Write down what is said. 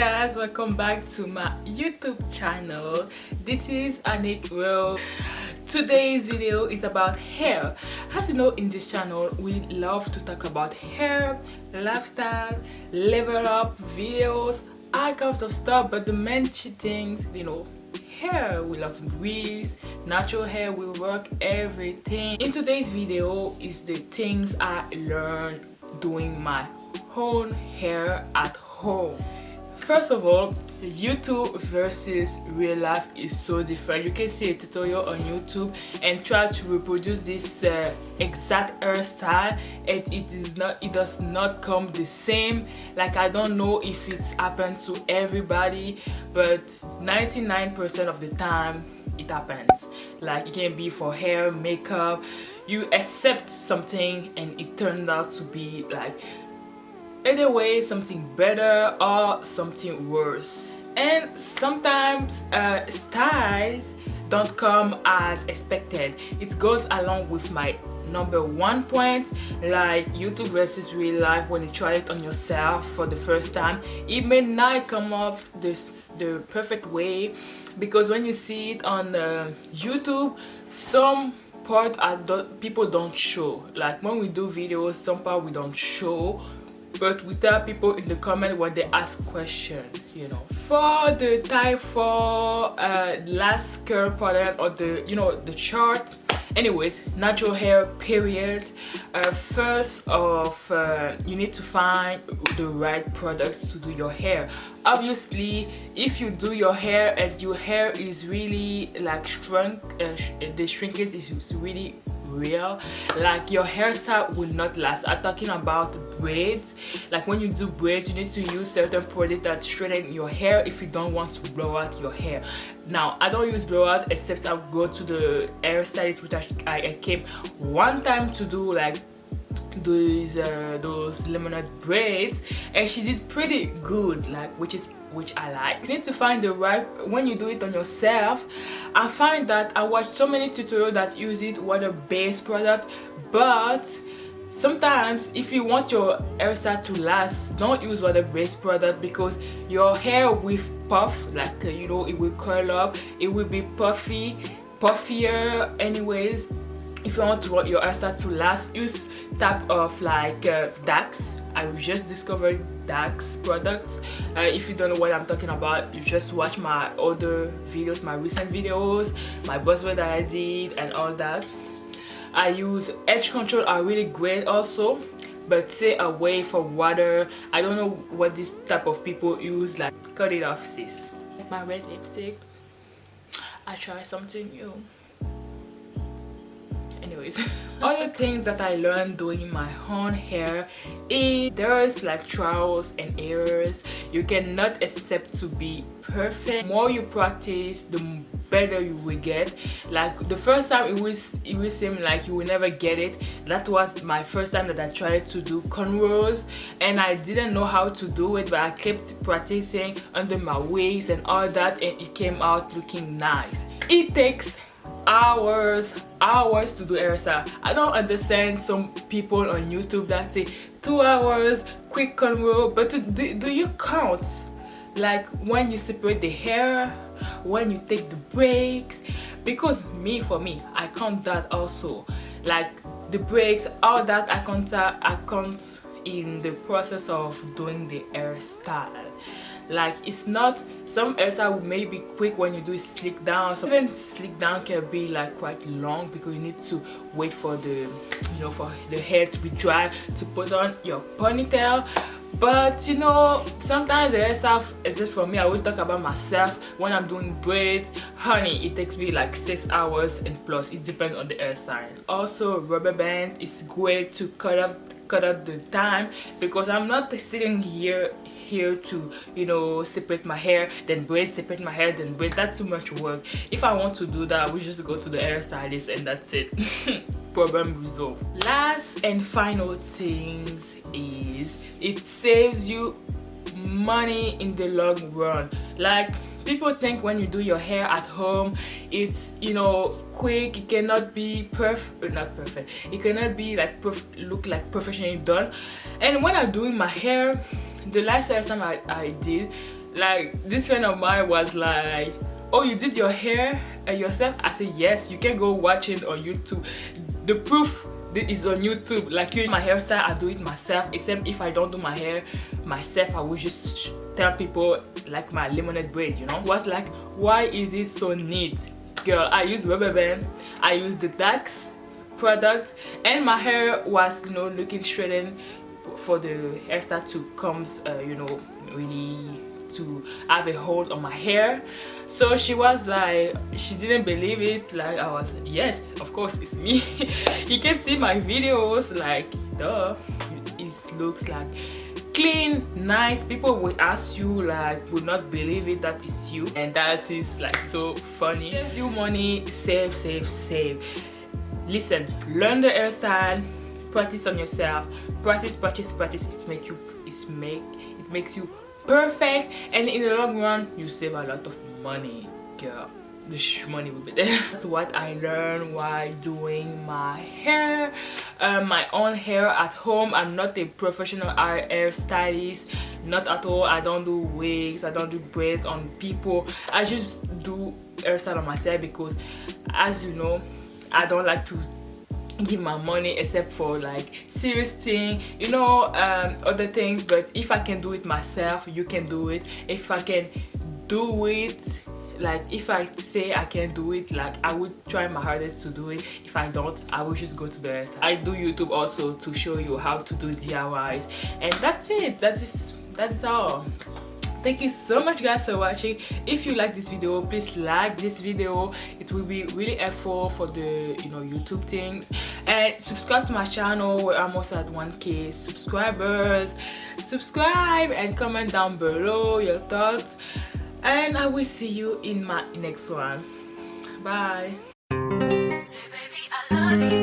guys, welcome back to my YouTube channel. This is Anik Will. Today's video is about hair. As you know, in this channel we love to talk about hair, lifestyle, level up videos, all kinds of stuff, but the main things, hair, we love wigs, natural hair, we work, everything. In today's video is the things I learned doing my own hair at home. First of all, YouTube versus real life is so different. You can see a tutorial on YouTube and try to reproduce this exact hairstyle, and it does not come the same. Like, I don't know if it's happened to everybody, but 99% of the time it happens. Like, it can be for hair, makeup, you accept something and it turned out to be like either way something better or something worse. And sometimes styles don't come as expected. It goes along with my number one point, like YouTube versus real life. When you try it on yourself for the first time, it may not come off the perfect way, because when you see it on YouTube, some part people don't show. Like when we do videos, some part we don't show, but we tell people in the comment when they ask questions, For the type 4 last curl pattern, or the chart, anyways, natural hair period, first off, you need to find the right products to do your hair. Obviously, if you do your hair and your hair is really like shrunk, the shrinkage is really real, like your hairstyle will not last. I'm talking about braids. Like when you do braids, you need to use certain products that straighten your hair if you don't want to blow out your hair. Now, I don't use blowout, except I go to the hairstylist, which I came one time to do like those lemonade braids, and she did pretty good, like which I like. You need to find the right, when you do it on yourself. I find that I watch so many tutorials that use it with a base product, but sometimes if you want your hairstyle to last, don't use water based product, because your hair will puff, like it will curl up, it will be puffier. Anyways, if you want your hairstyle to last, use type of like Dax. I just discovered Dax products. If you don't know what I'm talking about, you just watch my other videos, my recent videos, my buzzword that I did and all that. I use edge control, are really great also, but stay away from water. I don't know what this type of people use. Like, cut it off, sis. My red lipstick, I try something new. Anyways, other things that I learned doing my own hair is there's like trials and errors. You cannot expect to be perfect. The more you practice, the better you will get. Like the first time, it will seem like you will never get it. That was my first time that I tried to do cornrows, and I didn't know how to do it, but I kept practicing under my wigs and all that, and it came out looking nice. It takes hours to do hairstyle. I don't understand some people on YouTube that say 2 hours quick cornrow, but do you count like when you separate the hair, when you take the breaks? Because for me I count that also, like the breaks, all that I count in the process of doing the hairstyle. Like, it's not, some hairstyle may be quick when you do slick down. So even slick down can be like quite long, because you need to wait for the for the hair to be dry to put on your ponytail. But sometimes the hairstyle, except for me, I always talk about myself when I'm doing braids. Honey, it takes me like 6 hours and plus. It depends on the hairstyle. Also, rubber band is great to cut out the time, because I'm not sitting here to separate my hair, then braid, separate my hair, then braid. That's too much work. If I want to do that, we just go to the hairstylist and that's it. Problem resolved. Last and final things is it saves you money in the long run. Like, people think when you do your hair at home, it's quick. It cannot be not perfect. It cannot be like look like professionally done. And when I'm doing my hair, the last time I did, Like, this friend of mine was like, oh, you did your hair yourself? I said, yes. You can go watch it on YouTube. The proof is on YouTube. Like, my hairstyle, I do it myself. Except if I don't do my hair myself, I will just tell people, like my lemonade braid, you know. Was like, why is it so neat? Girl, I use rubber band, I use the Dax product, and my hair was, you know, looking straightened for the hairstyle to comes, you know, really to have a hold on my hair. So she was like, she didn't believe it. Like, I was, yes, of course it's me. You can see my videos, like, duh, it looks like clean, nice. People will ask you, like, would not believe it that it's you, and that is like so funny. Saves you money. Save. Listen, learn the hairstyle, practice on yourself, practice. It makes you perfect, and in the long run you save a lot of money, girl. The money will be there. That's what I learned while doing my hair, my own hair at home. I'm not a professional hairstylist, not at all. I don't do wigs, I don't do braids on people. I just do hairstyle on myself because, as you know, I don't like to give my money except for like serious thing, you know, other things. But if I can do it myself, you can do it. If I can do it, like, if I say I can do it, like, I would try my hardest to do it. If I don't, I will just go to the rest. I do YouTube also to show you how to do DIYs, and that's it. That is all. Thank you so much, guys, for watching. If you like this video, please like this video. It will be really helpful for the, you know, YouTube things. And subscribe to my channel. We're almost at 1K subscribers. Subscribe and comment down below your thoughts, and I will see you in my next one. Bye. Say, baby, I love you.